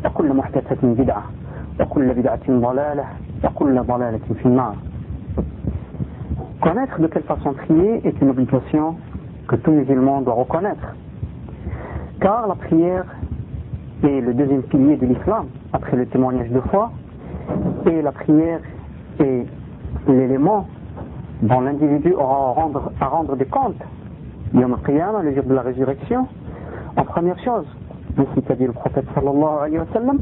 وكل محدثة بدعة وكل بدعة ضلالة وكل ضلالة في النار. Connaître de quelle façon prier est une obligation que tout musulman doit reconnaître, car la prière est le deuxième pilier de l'islam après le témoignage de foi, et la prière est l'élément dont l'individu aura à rendre des comptes Yom al-Qiyamah, le jour de la résurrection. En première chose, ainsi qu'a dit le prophète sallallahu alayhi wa sallam,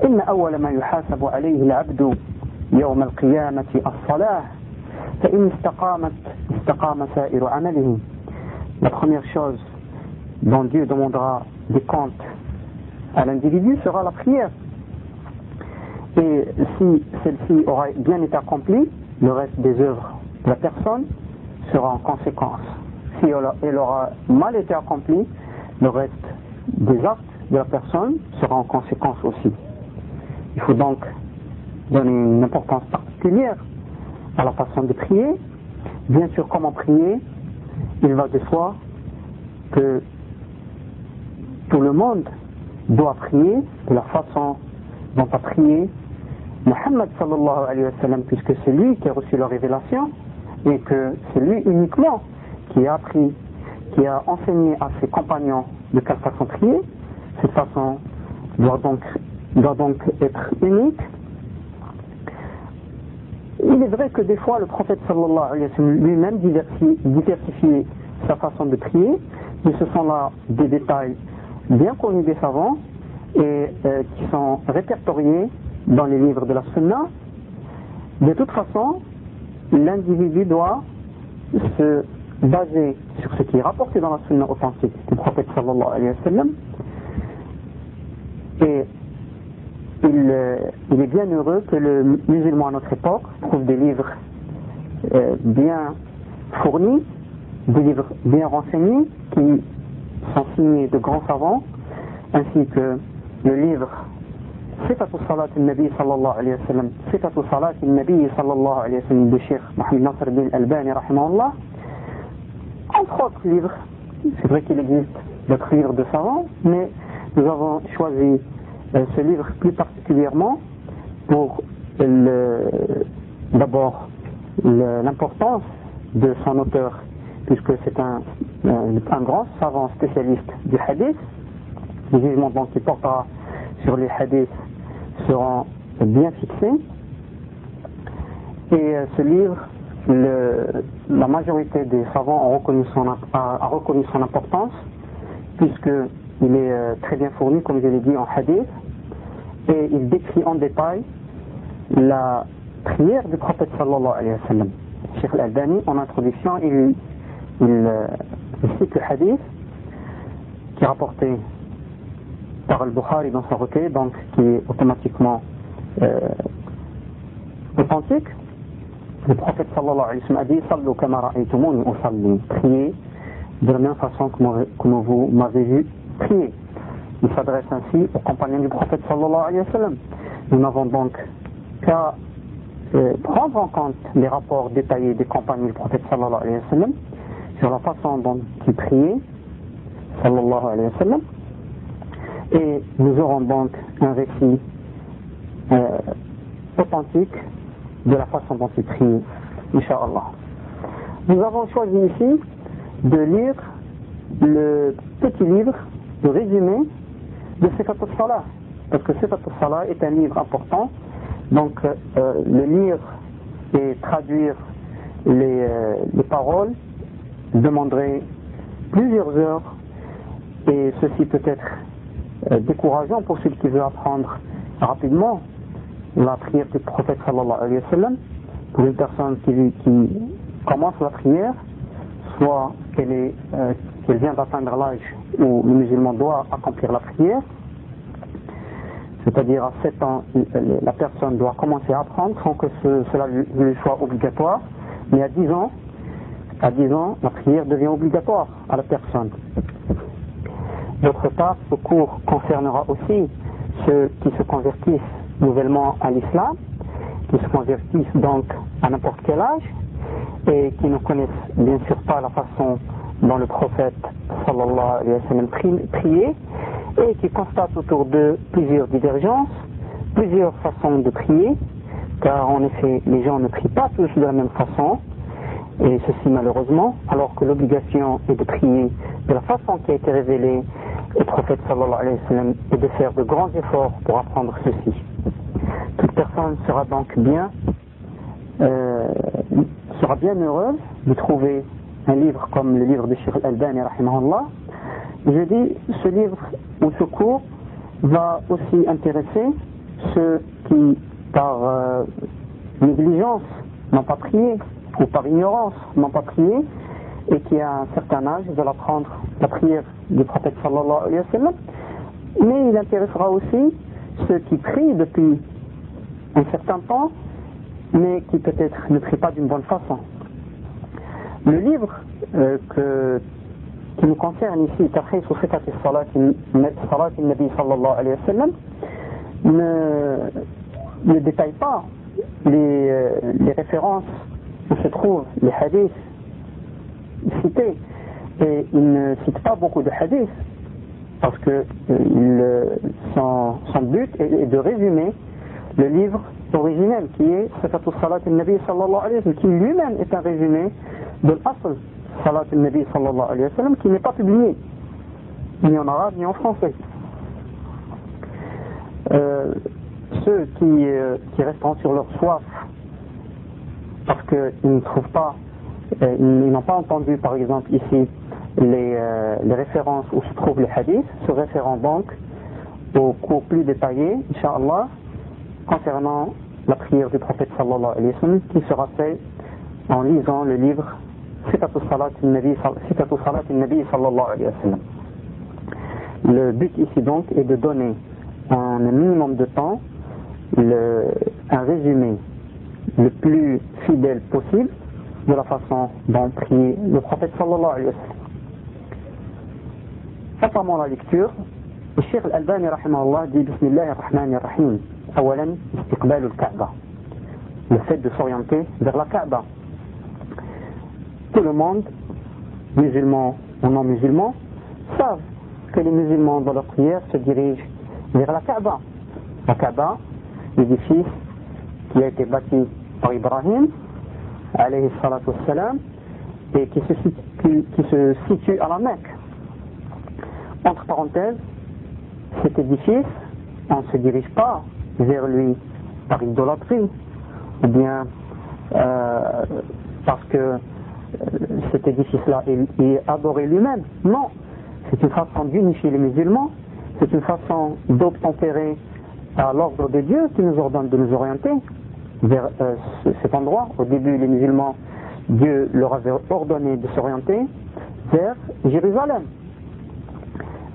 إن أول ما يحاسب عليه العبد يوم القيامة الصلاة فإن استقام سائر عمله. La première chose dont Dieu demandera des comptes à l'individu sera la prière. Et si celle-ci aura bien été accomplie, le reste des œuvres de la personne sera en conséquence. Si elle aura mal été accomplie, le reste des actes de la personne sera en conséquence aussi. Il faut donc donner une importance particulière à la façon de prier. Bien sûr, comment prier, il va de soi que tout le monde doit prier de la façon dont a prié Muhammad sallallahu alayhi wa sallam, puisque c'est lui qui a reçu la révélation et que c'est lui uniquement qui a appris, qui a enseigné à ses compagnons de quelle façon prier. Cette façon doit donc être unique. Il est vrai que des fois le prophète sallallahu alayhi wa sallam lui-même diversifiait sa façon de prier, mais ce sont là des détails bien connus des savants et qui sont répertoriés dans les livres de la Sunna. De toute façon, l'individu doit se baser sur ce qui est rapporté dans la Sunna authentique du prophète sallallahu alayhi wa sallam. Et il est bien heureux que le musulman à notre époque trouve des livres bien fournis, des livres bien renseignés qui sont signés de grands savants, ainsi que le livre Sifatu Salat al-Nabi sallallahu alayhi wa sallam, Sifatu Salat al-Nabi sallallahu alayhi wa sallam de Cheikh Mohamed Nasr bin Albani rahimahullah, entre autres livres. C'est vrai qu'il existe d'autres livres de savants, mais nous avons choisi ce livre plus particulièrement pour d'abord l'importance de son auteur, puisque c'est un grand savant spécialiste du hadith. Les jugements donc qui portera sur les hadiths seront bien fixés. Et ce livre, la majorité des savants a reconnu son importance, puisqu'il est très bien fourni, comme je l'ai dit, en hadith, et il décrit en détail la prière du prophète sallallahu alayhi wa sallam. Cheikh Al-Albani, en introduction, il cite le hadith qui est rapporté par Al-Bukhari dans son recueil, donc qui est automatiquement authentique. Le prophète sallallahu alayhi wa sallam a dit Sallu kama ra'aytumuni usalli, priez de la même façon que vous m'avez vu prier. Il s'adresse ainsi aux compagnons du prophète sallallahu alayhi wa sallam. Nous n'avons donc qu'à prendre en compte les rapports détaillés des compagnons du prophète sallallahu alayhi wa sallam sur la façon dont ils priaient sallallahu alayhi wa sallam, et nous aurons donc un récit authentique de la façon dont ils prient, Inch'Allah. Nous avons choisi ici de lire le petit livre, le résumé de Sifat al-Salah, parce que Sifat al-Salah est un livre important, donc le lire et traduire les paroles demanderait plusieurs heures, et ceci peut être décourageant pour celui qui veut apprendre rapidement la prière du prophète sallallahu alayhi wa sallam. Pour une personne qui commence la prière, soit qu'elle vient d'atteindre l'âge où le musulman doit accomplir la prière, c'est-à-dire à 7 ans, la personne doit commencer à apprendre sans que cela lui soit obligatoire, mais à 10 ans, la prière devient obligatoire à la personne. D'autre part, ce cours concernera aussi ceux qui se convertissent nouvellement à l'islam, qui se convertissent donc à n'importe quel âge et qui ne connaissent bien sûr pas la façon dont le prophète sallallahu alayhi wa sallam priait, et qui constate autour d'eux plusieurs divergences, plusieurs façons de prier, car en effet les gens ne prient pas tous de la même façon, et ceci malheureusement, alors que l'obligation est de prier de la façon qui a été révélée au prophète sallallahu alayhi wa sallam et de faire de grands efforts pour apprendre ceci. Toute personne sera donc bien heureuse de trouver un livre comme le livre de Cheikh Al-Albani rahimahullah. Je dis, ce livre ou ce cours va aussi intéresser ceux qui par négligence n'ont pas prié ou par ignorance n'ont pas prié et qui à un certain âge veulent apprendre la prière du prophète sallallahu alayhi wa sallam. Mais il intéressera aussi ceux qui prient depuis un certain temps mais qui peut-être ne prient pas d'une bonne façon. Le livre qui nous concerne ici, Tarhis ou Sifat al-Salat al-Nabi sallallahu alayhi wa sallam, ne détaille pas les références où se trouvent les hadiths cités, et il ne cite pas beaucoup de hadiths parce que son but est de résumer le livre originel qui est Sifat al-Salat al-Nabi sallallahu alayhi wa sallam, qui lui-même est un résumé de l'Asl Salat al-Nabi sallallahu alayhi wa sallam, qui n'est pas publié ni en arabe ni en français. Ceux qui resteront sur leur soif parce qu'ils ne trouvent pas, ils n'ont pas entendu par exemple ici les références où se trouvent les hadiths, se référant donc au cours plus détaillé, Inch'Allah, concernant la prière du prophète sallallahu alayhi wa sallam, qui sera fait en lisant le livre Sifat al-Salat al-Nabi sallallahu alayhi wa sallam. Le but ici donc est de donner en un minimum de temps un résumé le plus fidèle possible de la façon dont prie le prophète sallallahu alayhi wa sallam. Apparemment la lecture, le Cheikh Al-Albani rahimahullah dit Bismillah ar-Rahman ar-Rahim. Awalan istiqbal al-Kaaba, le fait de s'orienter vers la Kaaba. Tout le monde, musulmans ou non musulmans, savent que les musulmans dans leur prière se dirigent vers la Kaaba. La Kaaba, l'édifice qui a été bâti par Ibrahim alayhi salatu wassalam, et qui se situe à la Mecque. Entre parenthèses, cet édifice, on ne se dirige pas vers lui par idolâtrie ou bien parce que cet édifice-là est adoré lui-même. Non, c'est une façon d'unifier les musulmans, c'est une façon d'obtempérer à l'ordre de Dieu qui nous ordonne de nous orienter vers cet endroit. Au début, les musulmans, Dieu leur avait ordonné de s'orienter vers Jérusalem.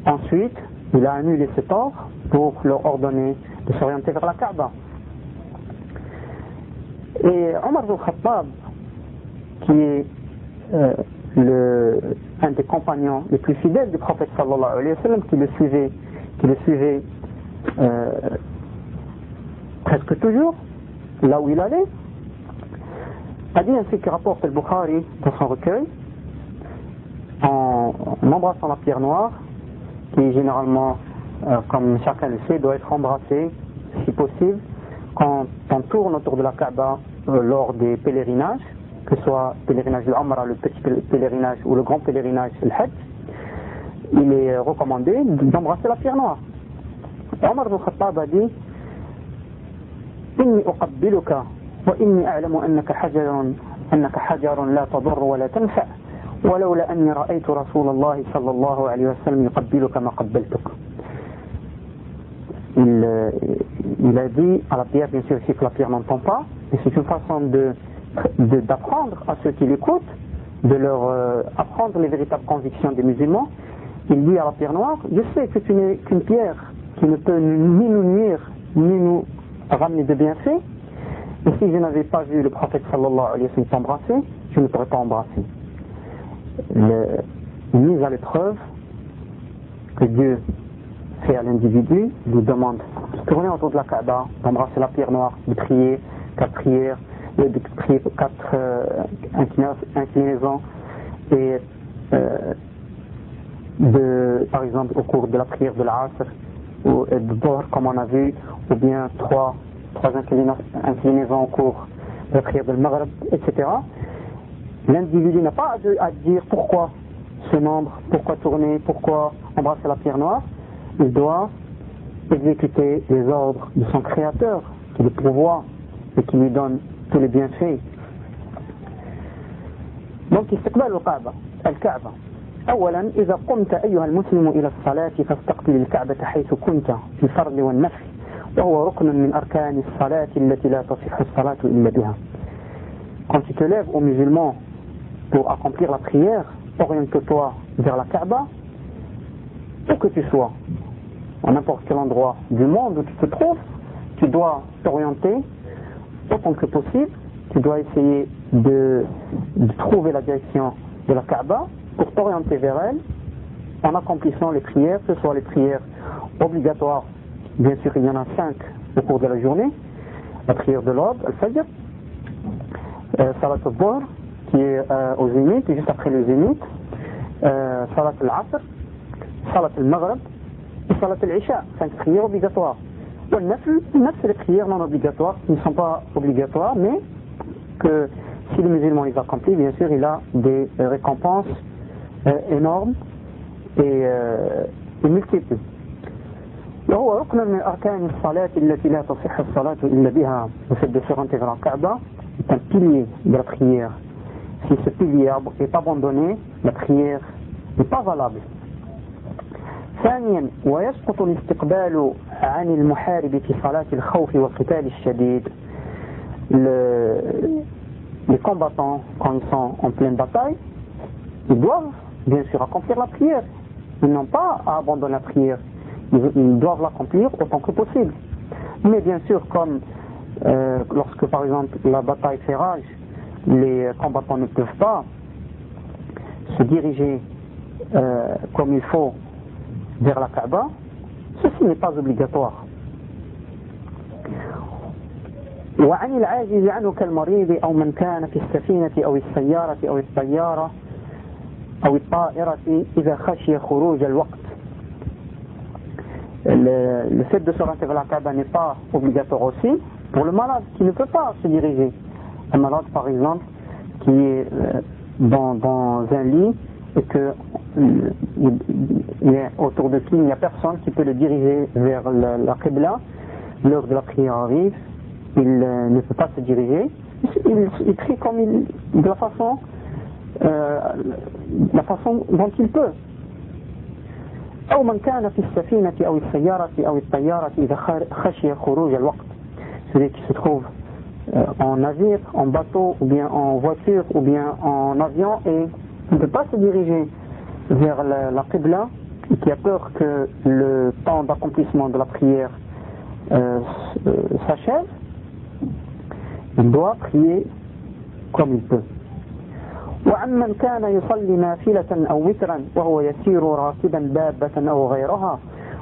Ensuite, il a annulé cet ordre pour leur ordonner de s'orienter vers la Kaaba. Et Omar ibn Khattab, qui est un des compagnons les plus fidèles du prophète sallallahu alayhi wa sallam, qui le suivait presque toujours là où il allait, a dit ainsi que rapporte al-Bukhari dans son recueil, en embrassant la pierre noire, qui généralement, comme chacun le sait, doit être embrassée si possible quand on tourne autour de la Kaaba lors des pèlerinages, que ce soit le pèlerinage de l'Amra, le petit pèlerinage ou le grand pèlerinage, le Hajj. Il est recommandé d'embrasser la pierre noire. Et Omar ibn Khattab a dit Inni uqabbiluka wa inni a'lamu annaka hajarun la tadur wa la tanfa ولولا أني رأيت رسول الله صلى الله عليه وسلم يقبلك ما قبلتك. Il a dit à la pierre, bien sûr, si que la pierre n'entend pas, mais c'est une façon d'apprendre à ceux qui l'écoutent, de leur apprendre les véritables convictions des musulmans. Il dit à la pierre noire, je sais que tu n'es qu'une pierre qui ne peut ni nous nuire, ni nous ramener de bienfaits, et si je n'avais pas vu le prophète sallallahu alayhi wa sallam t'embrasser, je ne t'aurais pas embrassé. Mise à l'épreuve que Dieu fait à l'individu, lui demande de tourner autour de la Kaaba, d'embrasser la pierre noire, de prier 4 prières, de prier 4 inclinaisons, et par exemple au cours de la prière de l'Asr ou de Dhuhr comme on a vu, ou bien trois inclinaisons au cours de la prière de Maghrib, etc. L'individu n'a pas à dire pourquoi ce nombre, pourquoi tourner, pourquoi embrasser la pierre noire. Il doit exécuter les ordres de son Créateur, qui le pourvoit et qui lui donne tous les bienfaits. Donc, استقبال الكعبة. أولا إذا قمت أيها المسلم إلى الصلاة فاستقبل الكعبة حيث كنت في الفرض والنفل وهو ركن من أركان الصلاة التي لا تصح الصلاة إلا بها. Quand tu te lèves aux musulmans pour accomplir la prière, oriente-toi vers la Kaaba, où que tu sois, à n'importe quel endroit du monde où tu te trouves, tu dois t'orienter autant que possible, tu dois essayer de trouver la direction de la Kaaba pour t'orienter vers elle en accomplissant les prières, que ce soit les prières obligatoires, bien sûr il y en a 5 au cours de la journée, la prière de l'aube, al-Fajr, Salat al-Dhuhr qui est au zénith et juste après le zénith, Salat al-Asr, Salat al-Maghrib et Salat al-Isha, 5 prières obligatoires. Le nafl, c'est les prières non obligatoires qui ne sont pas obligatoires, mais que si le musulman les accomplit, bien sûr il a des récompenses énormes et multiples. وهو ركن من أركان الصلاة التي لا تصح الصلاة إلا بها. Le fait de se rendre vers la Kaaba est un pilier de la prière. Si ce pilier est abandonné, la prière n'est pas valable. ثانيا ويسقط الاستقبال عن المحارب في صلاة الخوف والقتال الشديد. Les combattants, quand ils sont en pleine bataille, ils doivent bien sûr accomplir la prière. Ils n'ont pas à abandonner la prière. Ils doivent l'accomplir autant que possible. Mais bien sûr, comme lorsque par exemple la bataille fait rage, les combattants ne peuvent pas se diriger comme il faut vers la Kaaba, ceci n'est pas obligatoire. وعن العاجز عنه كالمريض أو من كان في السفينة أو السيارة أو الطيارة أو الطائرة إذا خشي خروج الوقت. Le fait de se rendre vers la Kaaba n'est pas obligatoire aussi pour le malade qui ne peut pas se diriger. Un malade par exemple qui est dans un lit et que autour de qui il n'y a personne qui peut le diriger vers la Qibla, l'heure de la prière arrive, il ne peut pas se diriger, il prie comme de la façon dont il peut. أو من كان في السفينة أو السيارة أو الطيارة إذا خشي خروج الوقت. Celui qui se trouve en navire, en bateau, ou bien en voiture, ou bien en avion et ne peut pas se diriger vers la Qibla et qui a peur que le temps d'accomplissement de la prière s'achève, il doit prier comme il peut. وعمن كان يصلي نافلة أو وترا وهو يسير راكبا دابة أو غيرها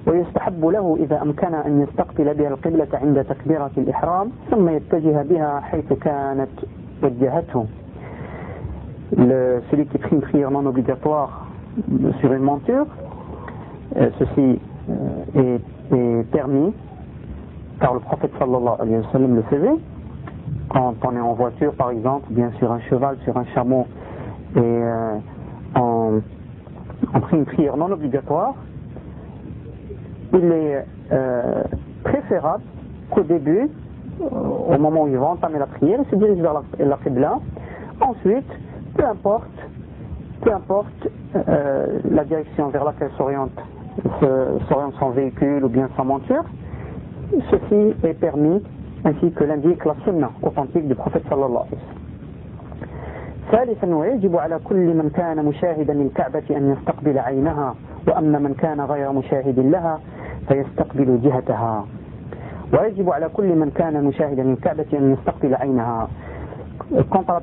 ويستحب له إذا أمكن أن يستقبل بها القبلة عند تكبيرة الإحرام ثم يتجه بها حيث كانت وجهته. Celui qui prie une prière non obligatoire sur une monture, ceci est permis car le prophète sallallahu alayhi wa sallam le faisait quand on est en voiture par exemple, bien sur un cheval, sur un chameau et on prie une prière non obligatoire. Il est préférable qu'au début, au moment où il va entamer la prière, il se dirige vers la Qibla. Ensuite, peu importe la direction vers laquelle s'oriente son véhicule ou bien sa monture, ceci est permis ainsi que l'indique la sunna authentique du prophète sallallahu alayhi wa sallam. ثالثا ويجب على كل من كان مشاهدا للكعبة أن يستقبل عينها وأما من كان غير مشاهد لها فيستقبل جهتها. ويجب على كل من كان مشاهدا للكعبة أن يستقبل عينها. Quant à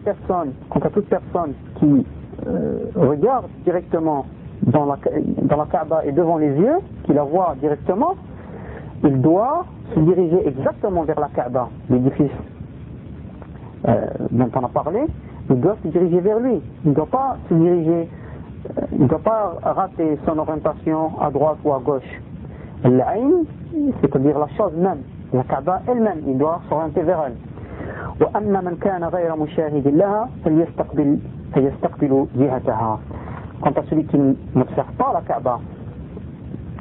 toute personne qui regarde directement dans la Kaaba et devant les yeux, qui la voit directement, il doit se diriger exactement vers la Kaaba, l'édifice dont on a parlé. Il doit se diriger vers lui. Il ne doit pas se diriger il ne doit pas rater son orientation à droite ou à gauche. L'ayn, c'est-à-dire la chose même, la Kaaba elle-même, il doit s'orienter vers elle. وأما من كان غير مشاهد لها فيستقبل جهتها. Quant à celui qui n'observe pas la Kaaba,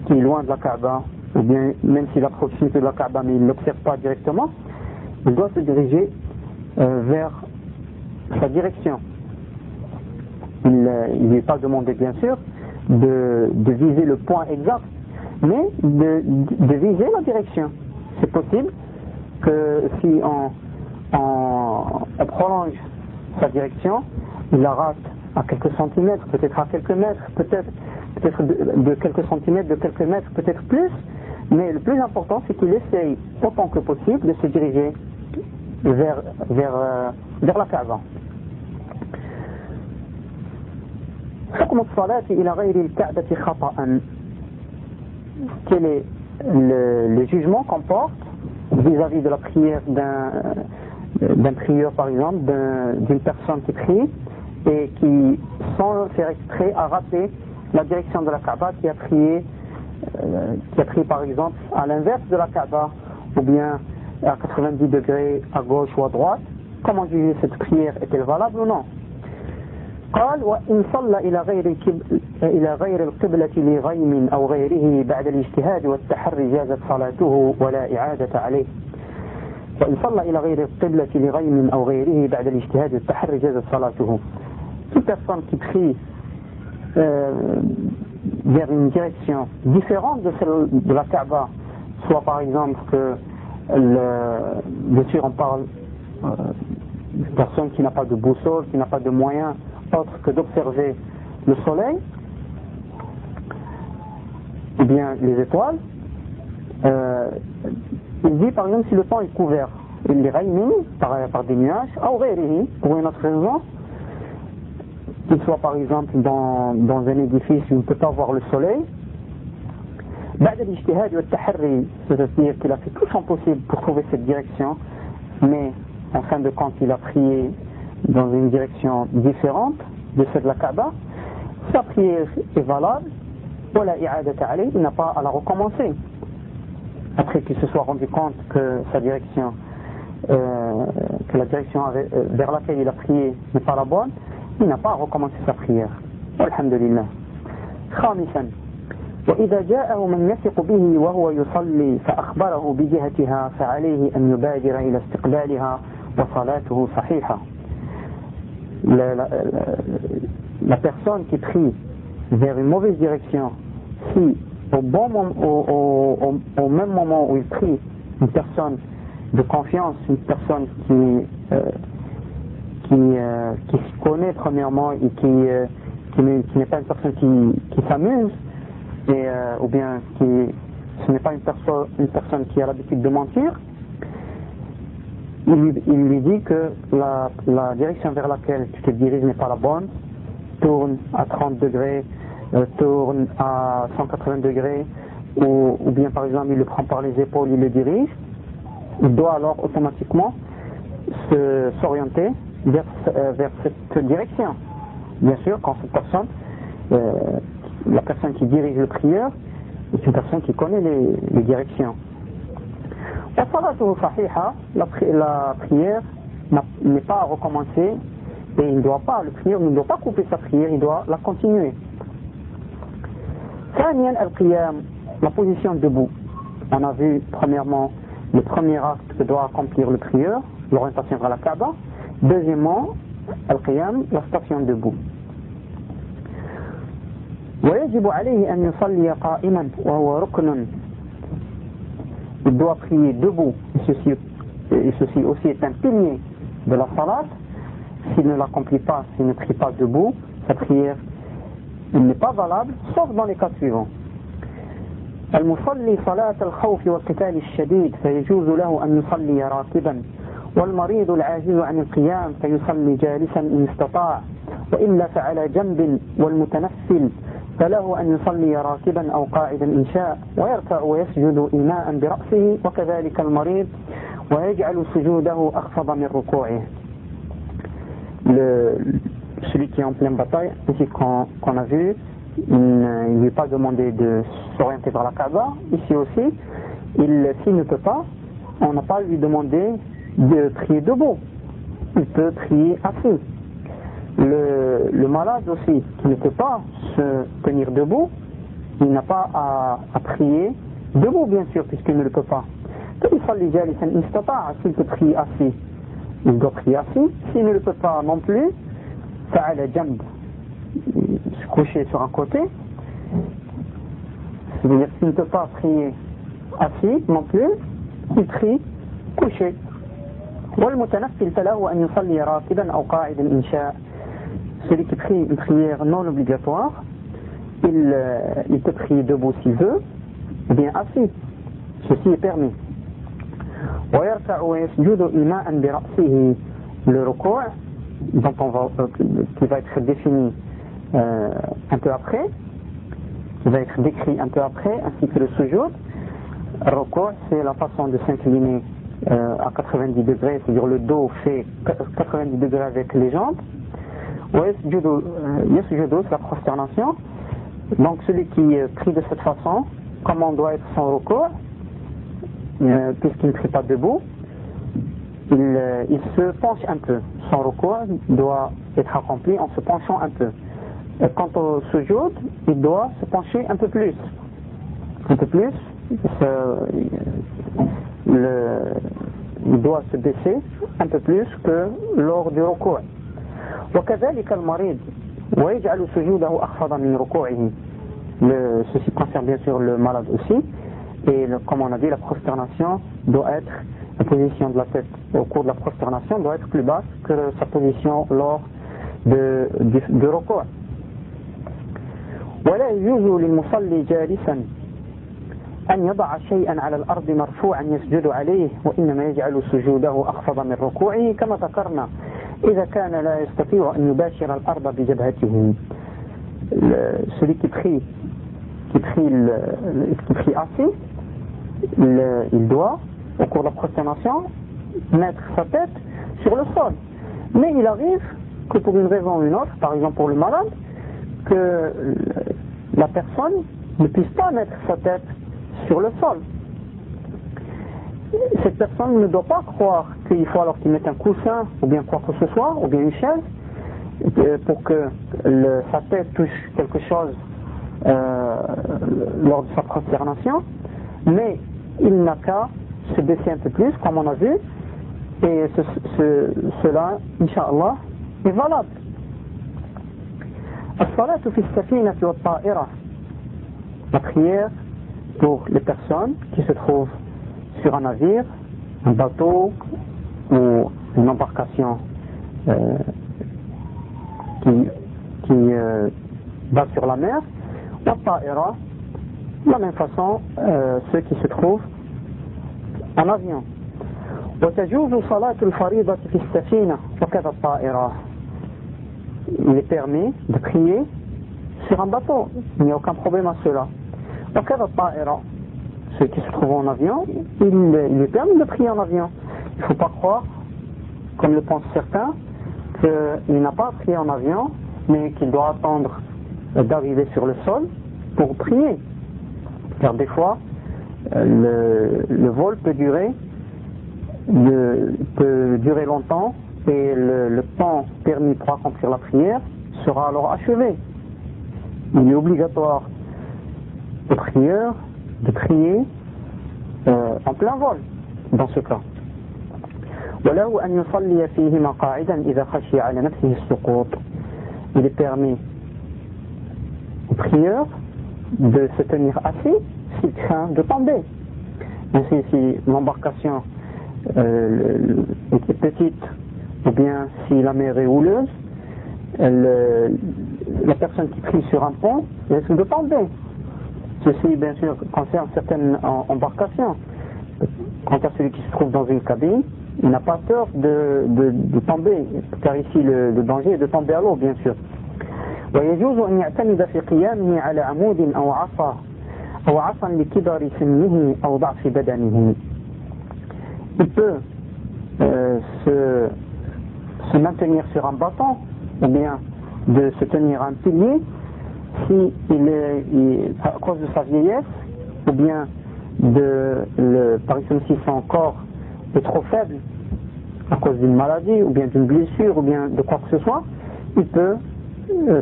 qui est loin de la Kaaba, ou bien même s'il a proximité de la Kaaba mais il ne l'observe pas directement, il doit se diriger vers sa direction. Il ne lui est pas demandé bien sûr de viser le point exact, mais de viser la direction. C'est possible que si on prolonge sa direction, il la rate à quelques centimètres, peut-être à quelques mètres, peut-être de quelques centimètres, de quelques mètres, peut-être plus, mais le plus important c'est qu'il essaye autant que possible de se diriger vers la Kaaba. حكم الصلاة إلى غير الكعبة خطأ. Quel est le jugement qu'on porte vis-à-vis de la prière d'un prieur par exemple, d'une personne qui prie et qui, sans faire exprès, a raté la direction de la Kaaba, qui a prié par exemple à l'inverse de la Kaaba, ou bien à 90 degrés à gauche ou à droite. Comment juger cette prière? Est-elle valable ou non? قال وإن صلى إلى غير القبلة لغيم أو غيره بعد الاجتهاد والتحري جازت صلاته ولا إعادة عليه. وإن صلى إلى غير القبلة لغيم أو غيره بعد الاجتهاد والتحري جازت صلاته. Toute personne qui prie vers une direction différente de celle de la Kaaba, soit par exemple que bien sûr on parle d'une personne qui n'a pas de boussole, qui n'a pas de moyen autre que d'observer le soleil ou bien les étoiles. Il dit par exemple si le temps est couvert, il est raymi par des nuages, pour une autre raison, qu'il soit par exemple dans un édifice où il ne peut pas voir le soleil, c'est-à-dire qu'il a fait tout son possible pour trouver cette direction, mais en fin de compte il a prié dans une direction différente de celle de la Kaaba, sa prière est valable, il n'a pas à la recommencer. Après qu'il se soit rendu compte que sa direction, que la direction vers laquelle il a prié n'est pas la bonne, il n'a pas à recommencer sa prière. Alhamdulillah. خامسا وإذا جاءه من يثق به وهو يصلي فأخبره بجهتها فعليه أن يبادر إلى استقبالها وصلاته صحيحة. La personne qui prie vers une mauvaise direction, si au même moment où il prie, une personne de confiance, une personne qui se connaît premièrement et qui n'est pas une personne qui s'amuse, ou bien ce n'est pas une personne qui a l'habitude de mentir, il lui dit que la direction vers laquelle tu te diriges n'est pas la bonne, tourne à 30 degrés, tourne à 180 degrés, ou bien par exemple il le prend par les épaules, il le dirige, il doit alors automatiquement s'orienter vers cette direction. Bien sûr, quand cette personne, la personne qui dirige le prieur, est une personne qui connaît les directions. La prière n'est pas à recommencer et le prieur ne doit pas couper sa prière, il doit la continuer. La position debout. On a vu premièrement le premier acte que doit accomplir le prieur, l'orientation vers la Kaaba. Deuxièmement, al-qiyam, la station debout. ويجب عليه أن يصلي قائما وهو ركن. Il doit prier debout, et ceci aussi est un pilier de la salat. S'il ne l'accomplit pas, s'il ne prie pas debout, sa prière n'est pas valable, sauf dans les cas suivants. المصلي صلاة الخوف والقتال الشديد فيجوز له أن يصلي راكبا، والمريض العاجز عن القيام فيصلي جالسا إن استطاع، وإلا فعلى جنب، والمتنفل فله أن يصلي راكبا أو قاعدا إن شاء، ويركع ويسجد إيماء برأسه، وكذلك المريض، ويجعل سجوده أخفض من ركوعه. celui qui est en pleine bataille, ainsi qu'on a vu, il ne lui est pas demandé de s'orienter vers la Kaaba. Ici aussi, s'il ne peut pas, on n'a pas à lui demandé de prier debout. Il peut prier assis. Le malade aussi, qui ne peut pas se tenir debout, il n'a pas à prier debout, bien sûr, puisqu'il ne le peut pas. S'il peut prier assis, il doit prier assis. S'il ne le peut pas non plus, se coucher sur un côté, c'est-à-dire s'il ne peut pas prier assis non plus, il prie couché. Celui qui prie une prière non obligatoire, il peut prier debout s'il veut, ou bien assis. Ceci est permis. Le recours, qui va être défini un peu après, qui va être décrit un peu après, ainsi que le sujoud. Le recours, c'est la façon de s'incliner à 90 degrés, c'est-à-dire le dos fait 90 degrés avec les jambes. Yasjudu, c'est la prosternation. Donc celui qui prie de cette façon, comment doit être son recours, puisqu'il ne prie pas debout, il se penche un peu. Son recours doit être accompli en se penchant un peu. Quant au sujoud, il doit se pencher un peu plus. Un peu plus. Il doit se baisser un peu plus que lors du recours. وكذلك المريض ويجعل سجوده أخفض من ركوعه. Ceci concerne bien sûr le malade aussi. Et comme on a dit, la prosternation doit être, la position de la tête au cours de la prosternation doit être plus basse que sa position lors du recours. ولا يجوز للمصلي جالسا أن يضع شيئا على الأرض مرفوعا يسجد عليه وإنما يجعل سجوده أخفض من ركوعه كما ذكرنا إذا كان لا يستطيع أن يباشر الأرض بجبهته. Celui qui prie assis, il doit, au cours de la prosternation, mettre sa tête sur le sol. Mais il arrive que pour une raison ou une autre, par exemple pour le malade, que la personne ne puisse pas mettre sa tête sur le sol. Cette personne ne doit pas croire qu'il faut alors qu'il mette un coussin ou bien quoi que ce soit, ou bien une chaise, pour que sa tête touche quelque chose lors de sa prosternation, mais il n'a qu'à se baisser un peu plus, comme on a vu, et cela, Inch'Allah, est valable. الصلاة في السفينة والطائرة. La prière pour les personnes qui se trouvent sur un navire, un bateau ou une embarcation qui va sur la mer, والطائرة, de la même façon ceux qui se trouvent en avion. وتجوز صلاة الفريضة في السفينة وكذا الطائرة. Il est permis de prier sur un bateau, il n'y a aucun problème à cela. وكذا الطائرة, ceux qui se trouvent en avion, il est permis de prier en avion. Il ne faut pas croire, comme le pensent certains, qu'il n'a pas à prier en avion, mais qu'il doit attendre d'arriver sur le sol pour prier. Car des fois, le vol peut durer longtemps et le temps permis pour accomplir la prière sera alors achevé. Il est obligatoire au prieur de prier en plein vol dans ce cas. وله أن يصلي فيهما قاعدا إذا خشي على نفسه السقوط. Il est permis au prieur de se tenir assis s'il craint de tomber. Ainsi, si l'embarcation est petite ou bien si la mer est houleuse, la personne qui prie sur un pont risque de tomber. Ceci, bien sûr, concerne certaines embarcations. Quant à celui qui se trouve dans une cabine, il n'a pas peur de tomber, car ici le danger est de tomber à l'eau, bien sûr. ويجوز أن يعتمد في قيامه على عمود أو عصا لكبر سنه أو ضعف بدنه. Il peut se maintenir sur un bâton ou bien de se tenir à un pilier si à cause de sa vieillesse ou bien par exemple si son corps est trop faible à cause d'une maladie ou bien d'une blessure ou bien de quoi que ce soit, il peut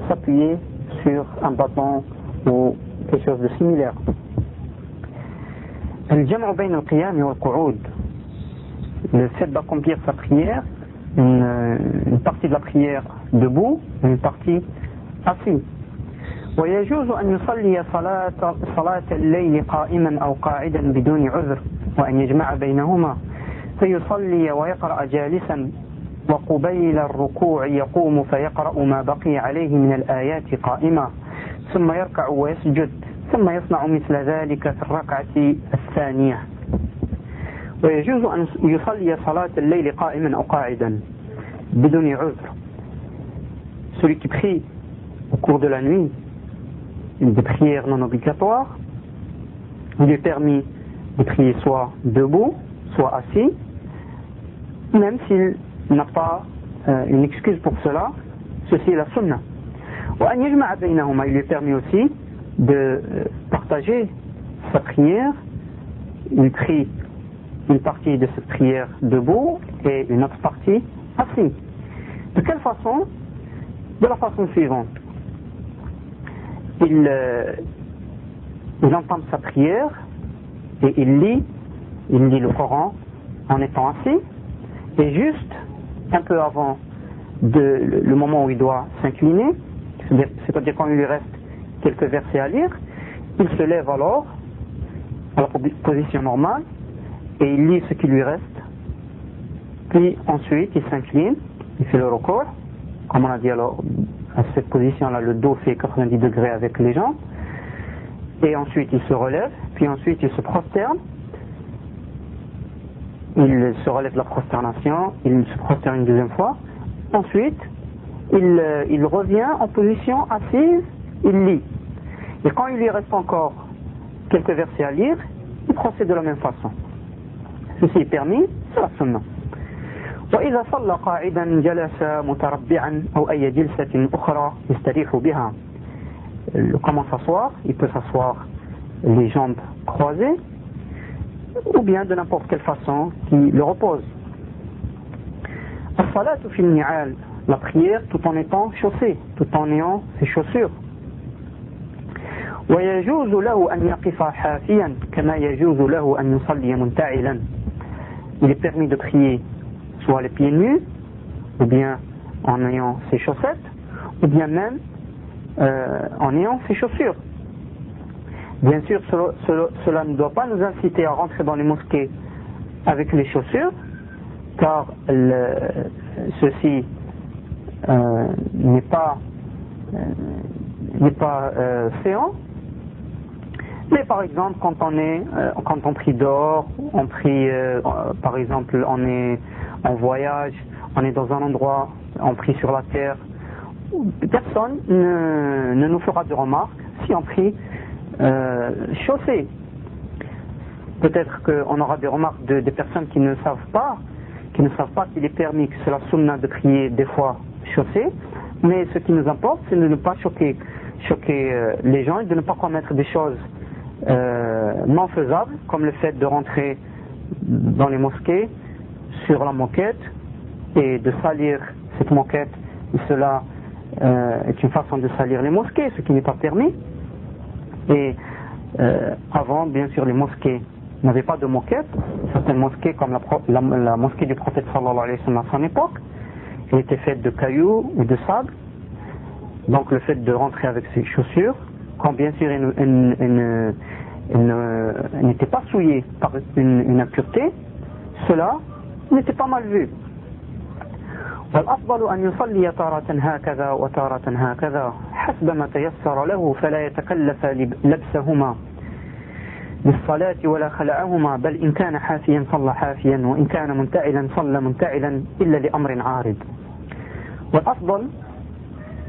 s'appuyer sur un bâton ou quelque chose de similaire. Le fait d'accomplir sa prière, une partie de la prière debout et une partie assis. ويجوز أن يصلي صلاة الليل قائما أو قاعدا بدون عذر وأن يجمع بينهما فيصلي ويقرأ جالسا وقبيل الركوع يقوم فيقرأ ما بقي عليه من الآيات قائما ثم يركع ويسجد ثم يصنع مثل ذلك في الركعة الثانية. ويجوز أن يصلي صلاة الليل قائما أو قاعدا بدون عذر. Celui qui prie au cours de la nuit des prières non obligatoires, il est permis de prier soit debout, soit assis, même s'il n'a pas une excuse pour cela. Ceci est la sunna. Il est permis aussi de partager sa prière. Il prie une partie de cette prière debout et une autre partie assis. De quelle façon? De la façon suivante. Il entame sa prière et il lit le Coran en étant assis, et juste un peu avant le moment où il doit s'incliner, c'est-à-dire quand il lui reste quelques versets à lire, il se lève alors à la position normale et il lit ce qui lui reste, puis ensuite il s'incline, il fait le recours, comme on a dit. Alors à cette position-là, le dos fait 90 degrés avec les jambes, et ensuite il se relève, puis ensuite il se prosterne, il se relève de la prosternation, il se prosterne une deuxième fois, ensuite il revient en position assise, il lit, et quand il lui reste encore quelques versets à lire, il procède de la même façon. Ceci est permis, c'est la sunna. وإذا صلى قاعدا جلس متربعا أو أي جلسة أخرى يستريح بها. Comment s'asseoir? Il peut s'asseoir les jambes croisées ou bien de n'importe quelle façon qui le repose. الصلاة في النعال, la prière tout en étant chaussé, tout en ayant ses chaussures. ويجوز له أن يقف حافيا كما يجوز له أن يصلي منتعلا. Il est permis de prier soit les pieds nus, ou bien en ayant ses chaussettes, ou bien même en ayant ses chaussures. Bien sûr, cela ne doit pas nous inciter à rentrer dans les mosquées avec les chaussures, car ceci n'est pas séant. Mais par exemple, quand on prie dehors, on prie, par exemple, on est en voyage, on est dans un endroit, on prie sur la terre, personne ne nous fera de remarques si on prie chaussé. Peut-être qu'on aura des remarques des personnes qui ne savent pas qu'il est permis, que c'est la sunna de prier des fois chaussé, mais ce qui nous importe, c'est de ne pas choquer les gens et de ne pas commettre des choses non faisables, comme le fait de rentrer dans les mosquées sur la moquette et de salir cette moquette. Et cela est une façon de salir les mosquées, ce qui n'est pas permis. Et avant, bien sûr, les mosquées n'avaient pas de moquette. Certaines mosquées, comme la mosquée du prophète sallallahu alayhi wa sallam à son époque, elle était faite de cailloux ou de sable. Donc le fait de rentrer avec ses chaussures, quand bien sûr elle n'était pas souillée par une impureté, cela n'était pas mal vu. والأفضل أن يصلي تارة هكذا وتارة هكذا حسب ما تيسر له فلا يتكلف لبسهما للصلاة ولا خلعهما بل إن كان حافيا صلى حافيا وإن كان منتعلا صلى منتعلا إلا لأمر عارض. والأفضل,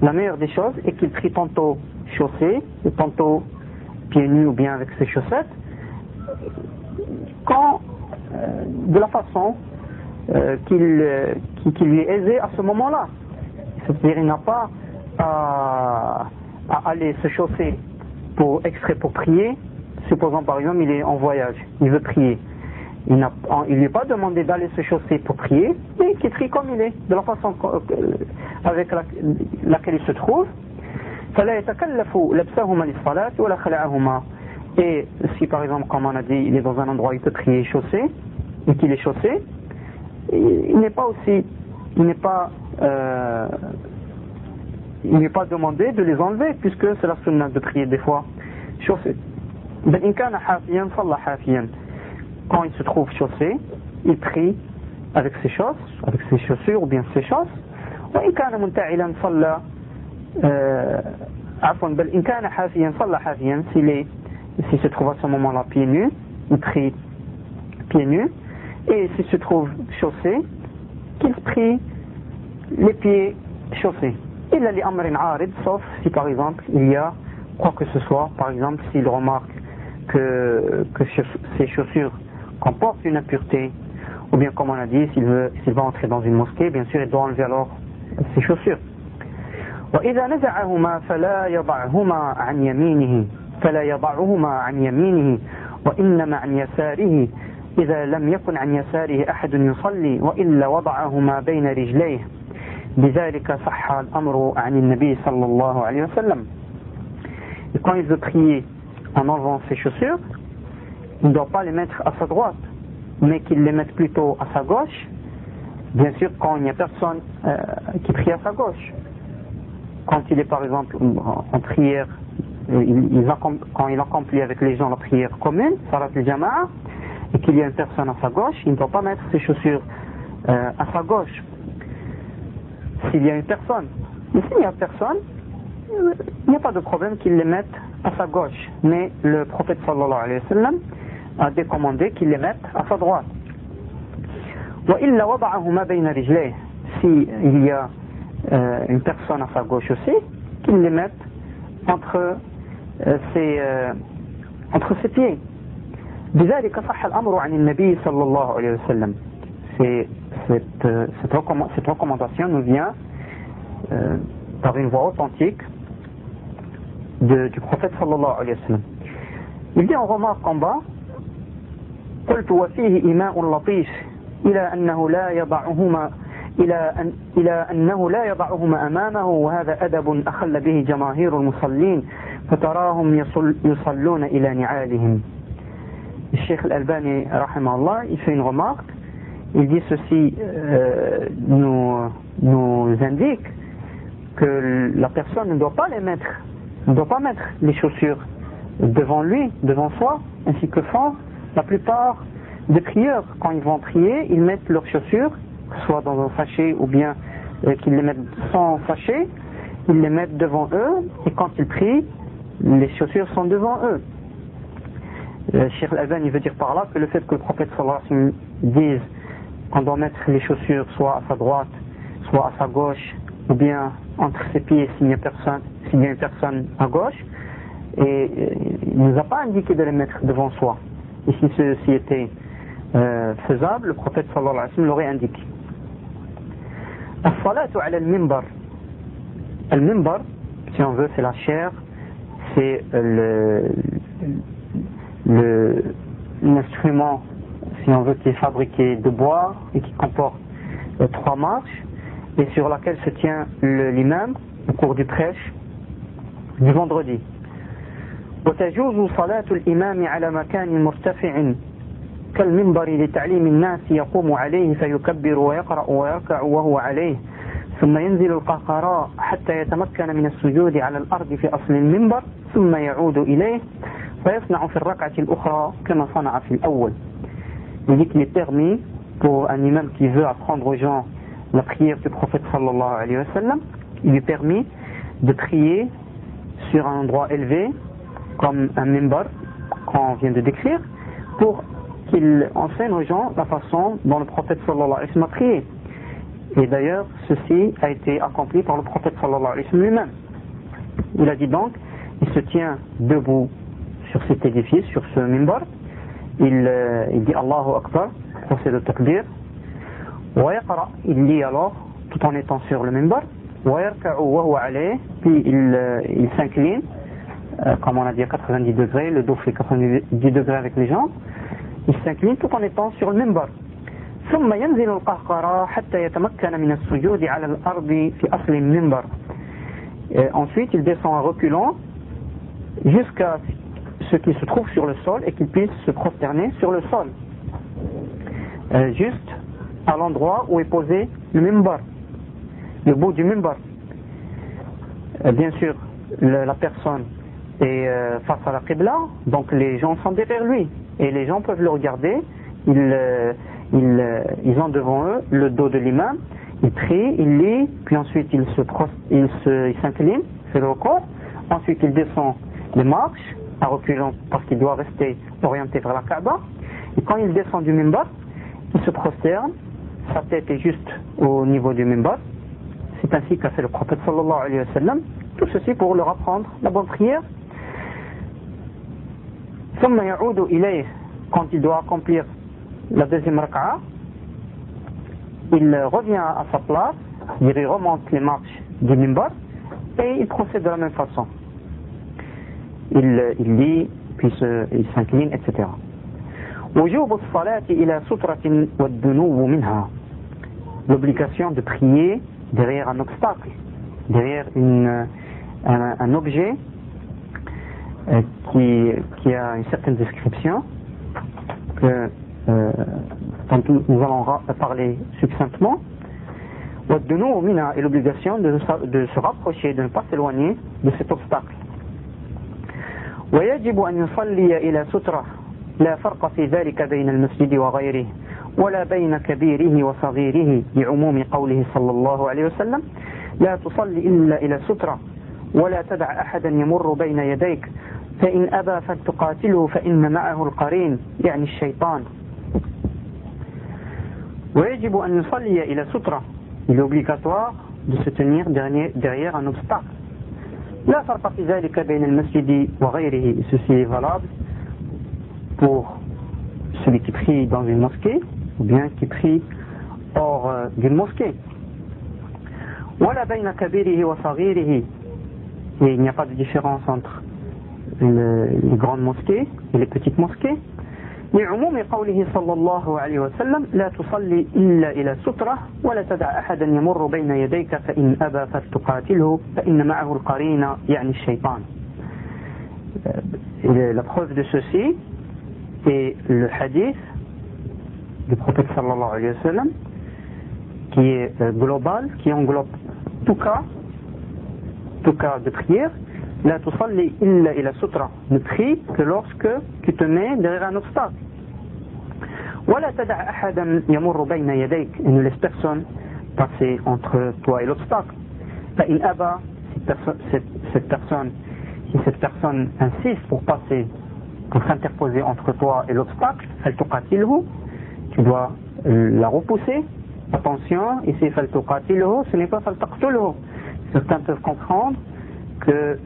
la meilleure des choses est qu'il prie tantôt chaussé et tantôt pieds nus ou bien avec ses chaussettes, quand de la façon qui lui est aisée à ce moment-là. C'est-à-dire il n'a pas à aller se chausser extrait pour prier, supposons par exemple il est en voyage, il veut prier. Il ne lui est pas demandé d'aller se chausser pour prier, mais qu'il prie comme il est, de la façon avec laquelle il se trouve. فلا يتكلف لبسهما للصلاة ولا خلعهما. Et si par exemple, comme on a dit, il est dans un endroit où il peut prier chaussé, et qu'il est chaussé, il n'est pas demandé de les enlever, puisque c'est la sunna de prier des fois chaussé. بل إن كان حافيا صلى حافيا. Quand il se trouve chaussé, il prie avec ses chaussures ou bien ses chausses. وإن كان منتعلا صلى عفوا بل إن كان حافيا صلى حافيا. S'il se trouve à ce moment-là pieds nus, il prie pieds nus. Et s'il se trouve chaussé, qu'il prie les pieds chaussés. إلا لأمر عارض, sauf si par exemple il y a quoi que ce soit, par exemple s'il remarque que ses chaussures comportent une impureté, ou bien comme on a dit, s'il va entrer dans une mosquée, bien sûr il doit enlever alors ses chaussures. وإذا نزعهما فلا يضعهما عن يمينه وإنما عن يساره إذا لم يكن عن يساره أحد يصلي وإلا وضعهما بين رجليه بذلك صح الأمر عن النبي صلى الله عليه وسلم. Et quand il veut prier en enlevant ses chaussures, il ne doit pas les mettre à sa droite, mais qu'il les mette plutôt à sa gauche, bien sûr quand il n'y a personne qui prie à sa gauche. Quand il est par exemple en prière, quand il accomplit avec les gens la prière commune, salat al-jama'a, et qu'il y a une personne à sa gauche, il ne doit pas mettre ses chaussures à sa gauche. S'il y a une personne, mais s'il n'y a personne, il n'y a pas de problème qu'il les mette à sa gauche, mais le prophète sallallahu alayhi wa sallam a décommandé qu'il les mette à sa droite. وإلا وضعهما بين رجليه. S'il y a une personne à sa gauche aussi, qu'il les mette entre ses pieds. بذلك صح الأمر عن النبي صلى الله عليه وسلم. Cette recommandation nous vient par une voie authentique du prophète sallallahu alayhi wa sallam. Il dit, on remarque en bas, قلت وفيه إيماء لطيف إلى أنه لا يضعهما أمامه وهذا أدب أخل به جماهير المصلين فتراهم يصلون إلى نعالهم. Le Cheikh Al-Albani rahimahullah, il fait une remarque, il dit ceci nous indique que la personne ne doit pas mettre les chaussures devant lui, devant soi, ainsi que font la plupart des prieurs. Quand ils vont prier, ils mettent leurs chaussures, soit dans un sachet ou bien qu'ils les mettent sans sachet, ils les mettent devant eux, et quand ils prient, les chaussures sont devant eux. Cheikh Al-Albani veut dire par là que le fait que le prophète sallallahu alayhi wa sallam dise qu'on doit mettre les chaussures soit à sa droite, soit à sa gauche, ou bien entre ses pieds s'il y a une personne à gauche, et il ne nous a pas indiqué de les mettre devant soi. Et si ceci était faisable, le prophète sallallahu alayhi wa sallam l'aurait indiqué. As-salatu ala al-mimbar. Al-mimbar, si on veut, c'est la chair, c'est l'instrument, si on veut, qui est fabriqué de bois et qui comporte 3 marches, et sur laquelle se tient l'imam au cours du prêche du vendredi. وتجوز صلاة الإمام على مكان مرتفع كالمنبر لتعليم الناس يقوم عليه فيكبر ويقرأ ويركع وهو عليه ثم ينزل القهقراء حتى يتمكن من السجود على الأرض في أصل المنبر ثم يعود إليه فيصنع في الركعة الأخرى كما صنع في الأول. Il dit qu'il est permis pour un imam qui veut apprendre aux gens la prière du prophète sallallahu alayhi wa sallam, il est permis de prier sur un endroit élevé comme un minbar qu'on vient de décrire, pour qu'il enseigne aux gens la façon dont le prophète sallallahu alayhi wa sallam a prié. Et d'ailleurs, ceci a été accompli par le prophète sallallahu alayhi wa sallam lui-même. Il a dit donc, il se tient debout sur cet édifice, sur ce minbar, il dit Allahu Akbar, procède au takbir, wa yaqra, il lit alors, tout en étant sur le minbar, puis il s'incline, comme on a dit à 90 degrés, le dos fait 90 degrés avec les jambes, il s'incline tout en étant sur le minbar. ثم ينزل القهقرى حتى يتمكن من السجود على الأرض في أصل المنبر. Ensuite il descend en reculant jusqu'à ce qu'il se trouve sur le sol et qu'il puisse se prosterner sur le sol, juste à l'endroit où est posé le minbar, le bout du minbar. Bien sûr la personne est face à la qibla, donc les gens sont derrière lui et les gens peuvent le regarder. Ils ont devant eux le dos de l'imam, ils prient, ils lisent, puis ensuite ils s'inclinent, fait le recours, ensuite il descend les marches à reculant parce qu'il doit rester orienté vers la Kaaba, et quand il descend du minbar, il se prosterne, sa tête est juste au niveau du minbar. C'est ainsi qu'a fait le prophète sallallahu alayhi wa sallam, tout ceci pour leur apprendre la bonne prière. ثم يعود إليه, quand il doit accomplir la deuxième raka'a, il revient à sa place, il remonte les marches du minbar et il procède de la même façon. Il lit, puis il s'incline, etc. وجوب الصلاة إلى سترة والدنو منها. L'obligation de prier derrière un obstacle, derrière un objet qui a une certaine description dont nous allons parler succinctement. Et l'obligation de se rapprocher, de ne pas s'éloigner de cet obstacle. ويجب أن يصلي إلى سترة لا فرق في ذلك بين المسجد وغيره ولا بين كبيره وصغيره لعموم قوله صلى الله عليه وسلم لا تصلي إلا إلى سترة ولا تدع أحدا يمر بين يديك فإن أبى فلتقاتله فإن معه القرين يعني الشيطان. ويجب أن يصلي إلى سترة. Il est obligatoire de se tenir derrière un obstacle. لا فرق في ذلك بين المسجد وغيره. Ceci est valable pour celui qui prie dans une mosquée ou bien qui prie hors d'une mosquée. ولا بين كبيره وصغيره. Et il n'y a pas de différence entre les grandes mosquées et les petites mosquées. لعموم قوله صلى الله عليه وسلم لا تصلي إلا إلى سترة ولا تدع أحدا يمر بين يديك فإن أبى فلتقاتله فإن معه القرين يعني الشيطان. La preuve de ceci est le hadith du prophète sallallahu alayhi wa sallam qui est global, qui englobe tout cas de prière. La tusalli illa ila sutra. Ne prie que lorsque tu te mets derrière un obstacle. Wala tada' ahadan yamurru bayna yadayk. Et ne laisse personne passer entre toi et l'obstacle. Fa in aba, si cette personne insiste pour passer, pour s'interposer entre toi et l'obstacle, fal tuqatilhu, tu dois la repousser. Attention, ici fal tuqatilhu, ce n'est pas fal taqtulhu. Certains peuvent comprendre que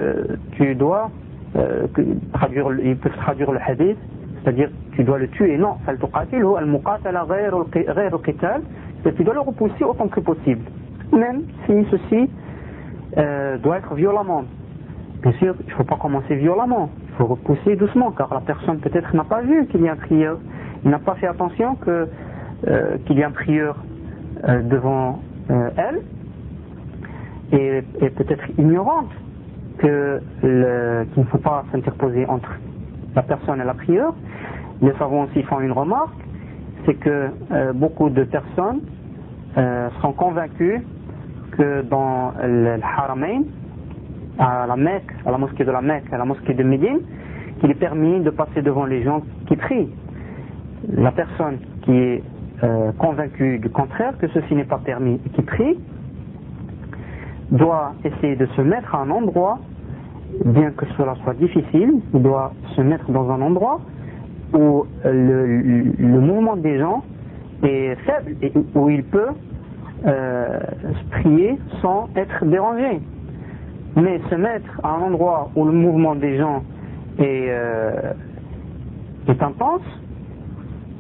tu dois ils peuvent traduire le hadith, c'est-à-dire tu dois le tuer. Non, tu dois le repousser autant que possible, même si ceci doit être violemment. Bien sûr, il ne faut pas commencer violemment, il faut repousser doucement, car la personne peut-être n'a pas vu qu'il y a un prieur, il n'a pas fait attention qu'il y a un prieur devant elle, et peut-être ignorante qu'il ne faut pas s'interposer entre la personne et la prieure. Les savants aussi font une remarque, c'est que beaucoup de personnes sont convaincus que dans le Haramain, à la Mecque, à la mosquée de la Mecque, à la mosquée de Médine, qu'il est permis de passer devant les gens qui prient. La personne qui est convaincue du contraire, que ceci n'est pas permis et qui prie, doit essayer de se mettre à un endroit, bien que cela soit difficile, il doit se mettre dans un endroit où le mouvement des gens est faible et où il peut prier sans être dérangé. Mais se mettre à un endroit où le mouvement des gens est intense,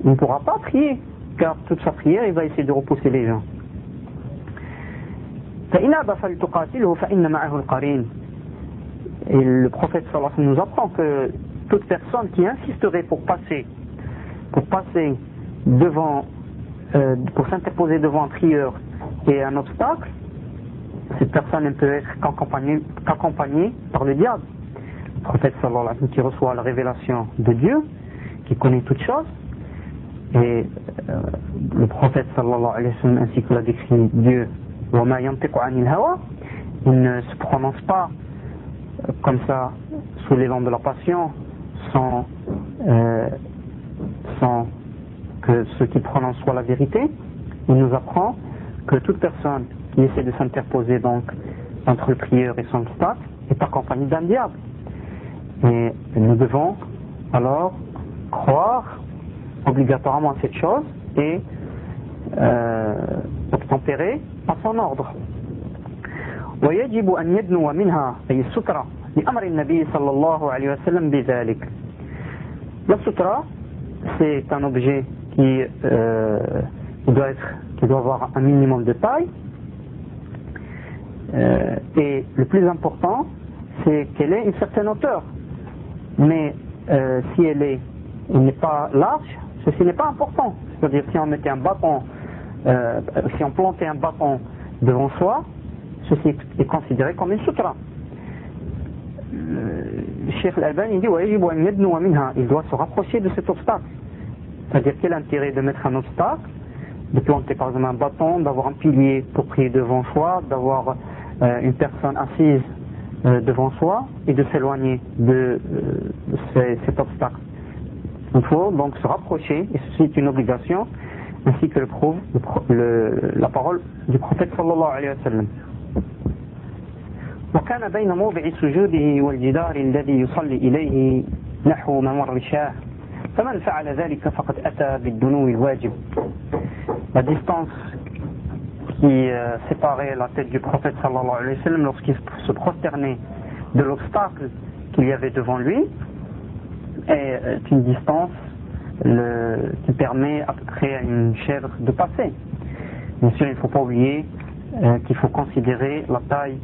il ne pourra pas prier, car toute sa prière, il va essayer de repousser les gens. فإن أبى فلتقاتله فإن معه القرين. Et le prophète sallallahu alayhi wa sallam nous apprend que toute personne qui insisterait pour passer devant, pour s'interposer devant un prieur et un obstacle, cette personne ne peut être qu'accompagnée par le diable. Le prophète sallallahu alayhi wa sallam qui reçoit la révélation de Dieu, qui connaît toutes choses, et le prophète sallallahu alayhi wa sallam ainsi que l'a décrit Dieu, وَمَا يَنْتِقُ عَنِ الْهَوَى, il ne se prononce pas comme ça sous l'élan de la passion, sans que ce qu'il prononce soit la vérité. Il nous apprend que toute personne qui essaie de s'interposer donc entre le prieur et son obstacle est accompagnée d'un diable. Et nous devons alors croire obligatoirement à cette chose et obtempérer à son ordre. ويجب أن يدنو منها أي السترة لأمر النبي صلى الله عليه وسلم بذلك. La sutra, c'est un objet qui doit avoir un minimum de taille, et le plus important c'est qu'elle ait une certaine hauteur, mais si elle n'est pas large, ceci n'est pas important. C'est-à-dire si on mettait un bâton, si on plantait un bâton devant soi, ceci est considéré comme une sutra. Cheikh Al-Albani dit il doit se rapprocher de cet obstacle. C'est-à-dire quel intérêt de mettre un obstacle, de planter par exemple un bâton, d'avoir un pilier pour prier devant soi, d'avoir une personne assise devant soi et de s'éloigner de cet obstacle. Il faut donc se rapprocher, et ceci est une obligation, ainsi que le prouve la parole du prophète sallallahu alayhi wa sallam. وكان بين موضع سجوده والجدار الذي يصلي إليه نحو ممر شاه فمن فعل ذلك فقد أتى بالدنو الواجب. La distance qui séparait la tête du prophète sallallahu alayhi wa sallam lorsqu'il se prosternait de l'obstacle qu'il y avait devant lui est une distance qui permet à peu près à une chèvre de passer. Bien sûr, il ne faut pas oublier qu'il faut considérer la taille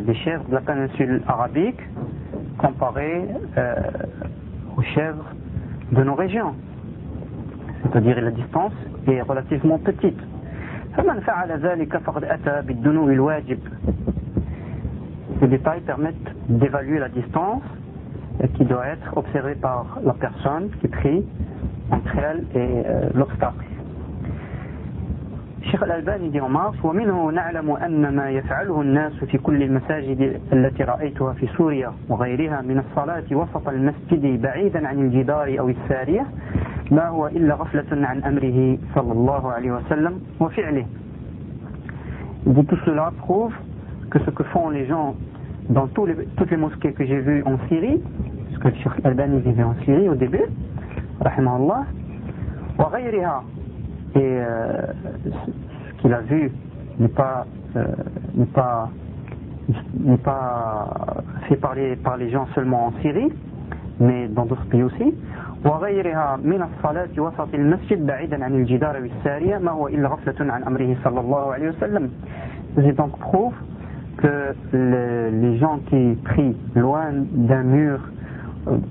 des chèvres de la péninsule arabique comparées aux chèvres de nos régions. C'est-à-dire la distance est relativement petite. Ces détails permettent d'évaluer la distance qui doit être observée par la personne qui prie entre elle et l'obstacle. الشيخ الألباني dit en mars ومنه نعلم أن ما يفعله الناس في كل المساجد التي رأيتها في سوريا وغيرها من الصلاة وسط المسجد بعيدا عن الجدار أو السارية ما هو إلا غفلة عن أمره صلى الله عليه وسلم وفعله. Tout cela prouve que ce que font les gens dans toutes les mosquées que j'ai vues en Syrie, parce que le Cheikh Al-Albani vivait en Syrie au début, rahimahullah, وغيرها, et ce qu'il a vu n'est pas fait par les gens seulement en Syrie, mais dans d'autres pays aussi. وغيرها من الصلاة وسط المسجد بعيدا عن الجدار والسارية ما هو إلا غفلة عن أمره صلى الله عليه وسلم. C'est donc prouve que les gens qui prient loin d'un mur,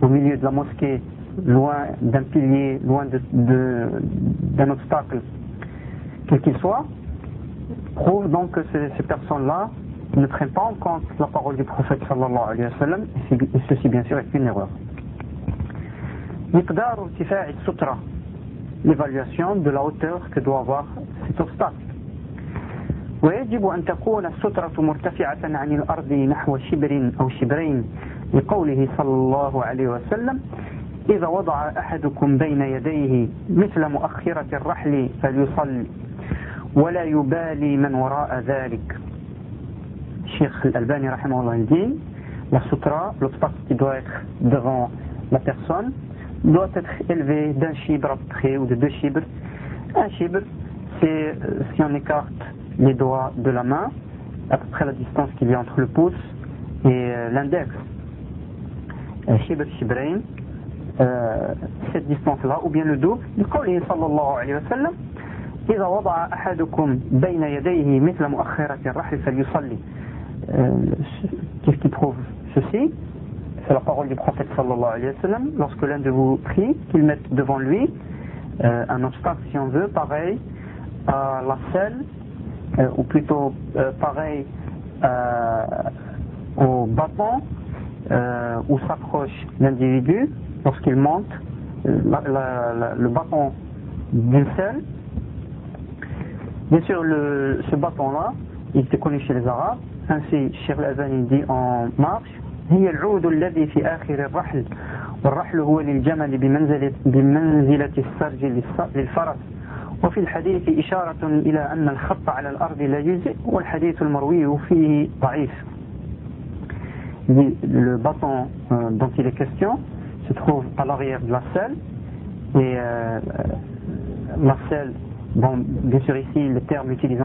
au milieu de la mosquée, loin d'un pilier, loin d'un obstacle, quel qu'il soit, prouve donc que ces personnes-là ne prennent pas en compte la parole du prophète sallallahu alayhi wa sallam, et ceci bien sûr est une erreur. مقدار ارتفاع السترة, l'évaluation de la hauteur que doit avoir cet obstacle. ويجب أن تكون السترة مرتفعة عن الأرض نحو شبر أو شبرين لقوله صلى الله عليه وسلم إذا وضع أحدكم بين يديه مثل مؤخرة الرحل فليصل ولا يبالي من وراء ذلك. Cheikh Al-Albani rahimahullah dit la sutra, l'obstacle qui doit être devant la personne, doit être élevé d'un chibre à peu près, ou de 2 chibres. Un chibre, c'est si on écarte les doigts de la main, à peu près la distance qu'il y a entre le pouce et l'index. Chibr, chibrain, cette distance-là, ou bien le double, du qawli sallallahu alayhi wa sallam, إذا وضع أحدكم بين يديه مثل مؤخرة الرحل فليصلي. Qu'est-ce qui prouve ceci? C'est la parole du prophète sallallahu alayhi wa sallam. Lorsque l'un de vous prie, qu'il mette devant lui un obstacle, si on veut, pareil à la selle, ou plutôt pareil au bâton où s'approche l'individu lorsqu'il monte, le bâton d'une selle. Bien sûr, ce bâton-là, il était connu chez les Arabes. Ainsi, Cheikh Al-Albani dit en marche: هي العود الذي في آخر الرحل والرحل هو للجمل بمنزلة السرج للفرس وفي الحديث إشارة إلى أن الخط على الأرض لا يجزئ والحديث المروي فيه ضعيف. Le bâton dont il est question se trouve à l'arrière de la selle et la selle, bon, bien sûr ici le terme utilisé